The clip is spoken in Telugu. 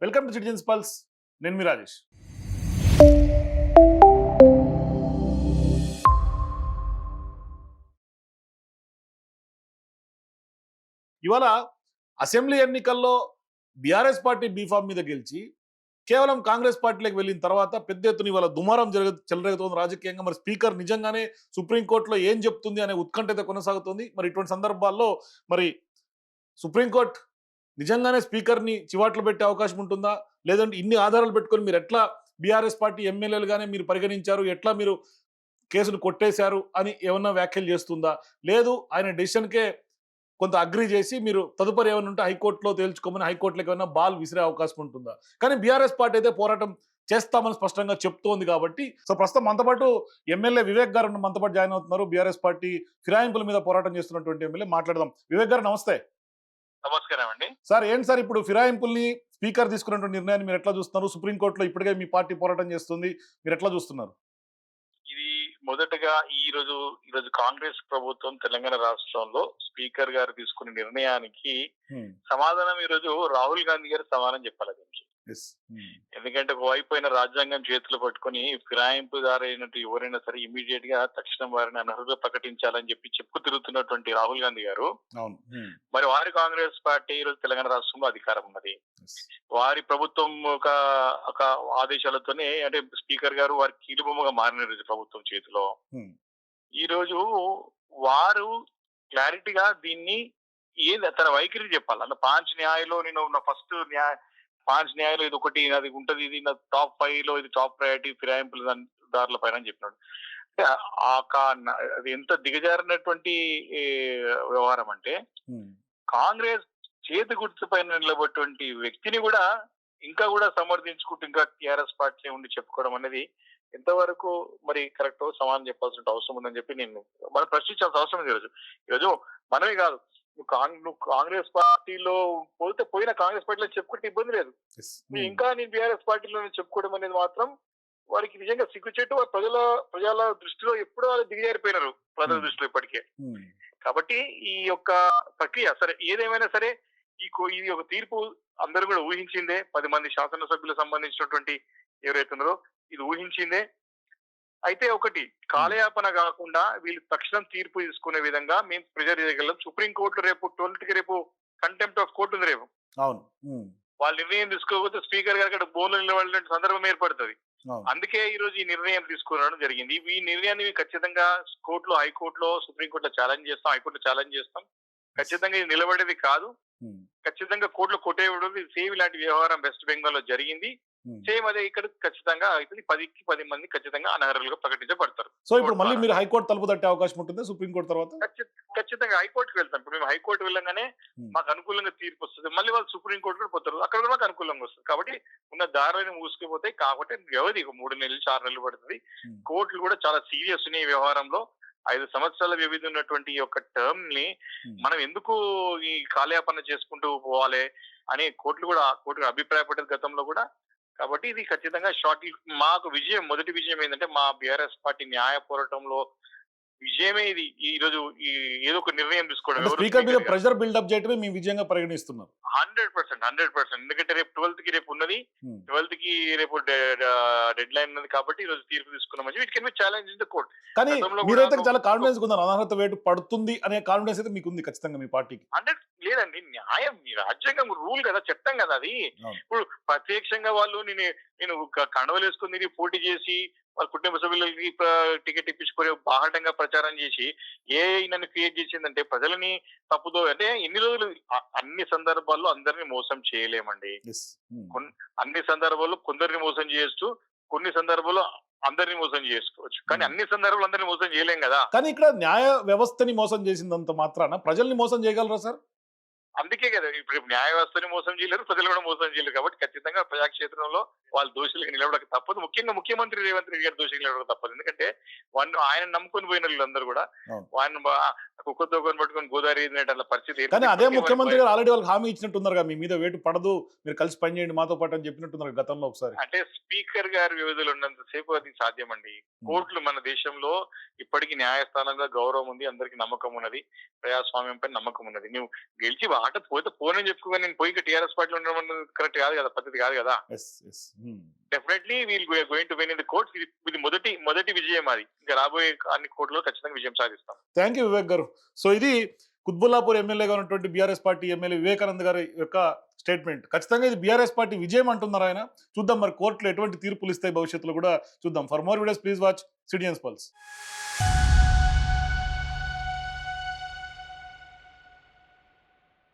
Welcome to citizens pulse. నేను మీ రాజేష్. ఇవాళ అసెంబ్లీ ఎన్నికల్లో బీఆర్ఎస్ పార్టీ బీఫామ్ మీద గెలిచి కేవలం కాంగ్రెస్ పార్టీలోకి వెళ్ళిన తర్వాత పెద్ద ఎత్తున ఇవాళ దుమారం చెలరేగుతోంది రాజకీయంగా. మరి స్పీకర్ నిజంగానే సుప్రీంకోర్టులో ఏం చెప్తుంది అనే ఉత్కంఠ అయితే కొనసాగుతుంది. మరి ఇటువంటి సందర్భాల్లో మరి సుప్రీంకోర్టు నిజంగానే స్పీకర్ని చివాట్లు పెట్టే అవకాశం ఉంటుందా? లేదంటే ఇన్ని ఆధారాలు పెట్టుకొని మీరు ఎట్లా బీఆర్ఎస్ పార్టీ ఎమ్మెల్యేలుగానే మీరు పరిగణించారు, ఎట్లా మీరు కేసును కొట్టేశారు అని ఏమన్నా వ్యాఖ్యలు చేస్తుందా? లేదు ఆయన డెసిషన్కే కొంత అగ్రీ చేసి మీరు తదుపరి ఏమైనా ఉంటే హైకోర్టులో తేల్చుకోమని హైకోర్టులోకి ఏమైనా బాల్ విసిరే అవకాశం ఉంటుందా? కానీ బీఆర్ఎస్ పార్టీ అయితే పోరాటం చేస్తామని స్పష్టంగా చెప్తోంది కాబట్టి ప్రస్తుతం మనతో పాటు ఎమ్మెల్యే వివేక్ గారు మనతో పాటు జాయిన్ అవుతున్నారు. బీఆర్ఎస్ పార్టీ ఫిరాయింపుల మీద పోరాటం చేస్తున్నటువంటి ఎమ్మెల్యే. మాట్లాడదాం. వివేక్ గారు నమస్తే. నమస్కారం అండి. సార్ ఏంటి సార్ ఇప్పుడు ఫిరాయింపుల్ని స్పీకర్ తీసుకున్నటువంటి నిర్ణయాన్ని మీరు ఎట్లా చూస్తున్నారు? సుప్రీంకోర్టులో ఇప్పటికే మీ పార్టీ పోరాటం చేస్తుంది, మీరు ఎట్లా చూస్తున్నారు? ఇది మొదటగా ఈరోజు కాంగ్రెస్ ప్రభుత్వం తెలంగాణ రాష్ట్రంలో స్పీకర్ గారు తీసుకున్న నిర్ణయానికి సమాధానం ఈరోజు రాహుల్ గాంధీ గారు సమాధానం చెప్పాలి దీనికి. ఎందుకంటే ఒకవైపు రాజ్యాంగం చేతులు పట్టుకుని ఫిరాయింపుదారు అయినట్టు ఎవరైనా సరే ఇమీడియట్ గా తక్షణం వారిని అనర్హులుగా ప్రకటించాలని చెప్పు తిరుగుతున్నటువంటి రాహుల్ గాంధీ గారు, మరి వారి కాంగ్రెస్ పార్టీ ఈరోజు తెలంగాణ రాష్ట్రంలో అధికారం ఉన్నది. వారి ప్రభుత్వం ఒక ఆదేశాలతోనే అంటే స్పీకర్ గారు వారి కీలుబొమ్మగా మారిన ప్రభుత్వం చేతిలో ఈ రోజు వారు క్లారిటీగా దీన్ని ఏది తన వైఖరి చెప్పాలి. అంటే పాంచ్ న్యాయలో నేను నా ఫస్ట్ పాంచ్ న్యాయలో ఇది ఒకటి అది ఉంటది, ఇది నా టాప్ 5 లో ఇది టాప్ ప్రయారిటీ ఫిరాయింపుల దారుల పైన అని చెప్పినాడు. అది ఎంత దిగజారినటువంటి వ్యవహారం అంటే కాంగ్రెస్ చేతి గుర్తు పైన నిలబడినటువంటి వ్యక్తిని కూడా ఇంకా కూడా సమర్థించుకుంటూ ఇంకా టీఆర్ఎస్ పార్టీ ఉండి చెప్పుకోవడం అనేది ఎంతవరకు మరి కరెక్ట్ సమాధానం చెప్పాల్సిన అవసరం ఉందని చెప్పి నేను మనం ప్రశ్నించాల్సిన అవసరం ఉంది. ఈరోజు మనమే కాదు, నువ్వు కాంగ్రెస్ పార్టీలో పోయిన కాంగ్రెస్ పార్టీలో చెప్పుకుంటే ఇబ్బంది లేదు. ఇంకా నేను బీఆర్ఎస్ పార్టీలో చెప్పుకోవడం అనేది మాత్రం వారికి నిజంగా సిగ్గుచేటు. ప్రజల దృష్టిలో ఎప్పుడో వాళ్ళు దిగజారిపోయినారు ప్రజల దృష్టిలో ఇప్పటికే. కాబట్టి ఈ యొక్క ప్రక్రియ సరే ఏదేమైనా సరే ఇది ఒక తీర్పు అందరూ కూడా ఊహించిందే. 10 మంది శాసనసభ్యులకు సంబంధించినటువంటి ఎవరైతే ఉన్నారో ఇది ఊహించిందే. అయితే ఒకటి కాలయాపన కాకుండా వీళ్ళు తక్షణం తీర్పు తీసుకునే విధంగా మేము ప్రెజర్ చేయగలం. సుప్రీంకోర్టు రేపు 12కి రేపు కంటెంప్ట్ ఆఫ్ కోర్టు ఉంది రేపు. వాళ్ళు నిర్ణయం తీసుకోకపోతే స్పీకర్ గారు అక్కడ బోన్లు నిలబడిన సందర్భం ఏర్పడుతుంది. అందుకే ఈ రోజు ఈ నిర్ణయం తీసుకురావడం జరిగింది. ఈ నిర్ణయాన్ని ఖచ్చితంగా కోర్టులో, హైకోర్టులో, సుప్రీంకోర్టులో ఛాలెంజ్ చేస్తాం, హైకోర్టులో ఛాలెంజ్ చేస్తాం. ఖచ్చితంగా ఇది నిలబడేది కాదు. ఖచ్చితంగా కోర్టులో కొట్టేయడం సేమ్ ఇలాంటి వ్యవహారం వెస్ట్ బెంగాల్ లో జరిగింది. సేమ్ అదే ఇక్కడ ఖచ్చితంగా అవుతుంది. 10కి 10 మంది ఖచ్చితంగా అనర్హులుగా ప్రకటించబడతారు. సో ఇప్పుడు మళ్ళీ మీరు హైకోర్టు తలుపు తట్టే అవకాశం ఉంటుంది సుప్రీంకోర్టు తర్వాత? ఖచ్చితంగా హైకోర్టుకి వెళ్తాం. ఇప్పుడు మేము హైకోర్టు వెళ్ళగానే మాకు అనుకూలంగా తీర్పు వస్తుంది. మళ్ళీ వాళ్ళు సుప్రీంకోర్టు కూడా పోతారు, అక్కడ కూడా మాకు అనుకూలంగా వస్తుంది. కాబట్టి ఉన్న దారులను మూసుకుపోతాయి. కాబట్టి వ్యవధి 3 నెలలు 6 నెలలు పడుతుంది. కోర్టులు కూడా చాలా సీరియస్ ఉన్నాయి ఈ వ్యవహారంలో. 5 సంవత్సరాల వ్యవధి ఉన్నటువంటి ఈ యొక్క టర్మ్ ని మనం ఎందుకు ఈ కాలయాపన చేసుకుంటూ పోవాలి అని కోర్టుకు అభిప్రాయపడ్డది గతంలో కూడా. కాబట్టి ఇది ఖచ్చితంగా మాకు మొదటి విజయం ఏంటంటే మా బీఆర్ఎస్ పార్టీ న్యాయ పోరాటంలో విజయమే ఇది. ఈ రోజు ఏదో ఒక నిర్ణయం తీసుకోవడం, స్పీకర్ మీద ప్రెషర్ బిల్డప్ చేయడమే మీ విజయంగా పరిగణిస్తున్నారు. 100%. ఎందుకంటే రేపు 12కి రేపు ఉన్నది, 12కి రేపు డెడ్ లైన్ ఉన్నది. కాబట్టి ఈ రోజు తీర్పు తీసుకున్నామని it can be challenge in the court. కానీ మీరైతే చాలా కాన్ఫిడెన్స్ ఉన్నారు, అనర్హత వేటు పడుతుంది అనే కాన్ఫిడెన్స్ అయితే మీకు ఉంది ఖచ్చితంగా మీ పార్టీకి? లేదండి, న్యాయం రాజ్యాంగం రూల్ కదా, చట్టం కదా అది. ఇప్పుడు ప్రత్యక్షంగా వాళ్ళు నేను కండవలు వేసుకుని పోటీ చేసి వాళ్ళ కుటుంబ సభ్యులకి టికెట్ ఇప్పించుకొని బాహటంగా ప్రచారం చేసి నన్ను క్రియేట్ చేసిందంటే ప్రజలని తప్పుదో అంటే ఎన్ని రోజులు. అన్ని సందర్భాల్లో అందరినీ మోసం చేయలేమండి. అన్ని సందర్భాల్లో కొందరిని మోసం చేయొచ్చు, కొన్ని సందర్భాల్లో అందరినీ మోసం చేసుకోవచ్చు. కానీ అన్ని సందర్భాలు అందరినీ మోసం చేయలేం కదా. కానీ ఇక్కడ న్యాయ వ్యవస్థని మోసం చేసిందంత మాత్రాన ప్రజల్ని మోసం చేయగలరా సార్? అందుకే కదా ఇప్పుడు న్యాయ వ్యవస్థని మోసం చేయలేరు, ప్రజలు కూడా మోసం చేయలేరు. కాబట్టి ఖచ్చితంగా ప్రజాక్షేత్రంలో వాళ్ళు దోషులుగా నిలబడక తప్పదు. ముఖ్యంగా ముఖ్యమంత్రి రేవంత్ రెడ్డి గారు దోషులుగా నిలబడక తప్పదు. ఎందుకంటే ఆయన నమ్ముకొని పోయిన వీళ్ళందరూ కూడా కుక్కతో కొని పట్టుకొని గోదావరి అట్లా పరిస్థితి కానీ అదే ఇప్పటికే ముఖ్యమంత్రి గారు ఆల్రెడీ వాళ్ళకి హామీ ఇచ్చినట్టున్నారు మీ మీద వేటు పడదు, మీరు కలిసి పనిచేయండి మాతో పాటు అని చెప్పినట్టున్నారు గతంలో ఒకసారి. అంటే స్పీకర్ గారి వ్యవధిలో ఉన్నంత సేపు అది సాధ్యమండి. కోర్టులు మన దేశంలో ఇప్పటికీ న్యాయస్థానంగా గౌరవం ఉంది, అందరికి నమ్మకం ఉన్నది, ప్రజాస్వామ్యం పైన నమ్మకం ఉన్నది. నువ్వు గెలిచి ఆట పోతే పోనని చెప్పుకోగా నేను పోయి టీఆర్ఎస్ పార్టీలో ఉండడం కరెక్ట్ కాదు కదా, పద్ధతి కాదు కదా. Definitely wheel going to win in the courts. ఇది మొదటి విజయం అది. ఇంకా రాబోయే అన్ని కోర్టులో ఖచ్చితంగా విజయం సాధిస్తాం. థ్యాంక్ యూ వివేక్ గారు. సో ఇది కుత్బుల్లాపూర్ ఎమ్మెల్యేగా ఉన్నటువంటి బీఆర్ఎస్ పార్టీ ఎమ్మెల్యే వివేకానంద్ గారి యొక్క స్టేట్మెంట్. ఖచ్చితంగా ఇది బీఆర్ఎస్ పార్టీ విజయం అంటున్నారు ఆయన. చూద్దాం మరి కోర్టులో ఎటువంటి తీర్పులు ఇస్తాయి భవిష్యత్తులో కూడా చూద్దాం. For more videos please watch citizens pulse.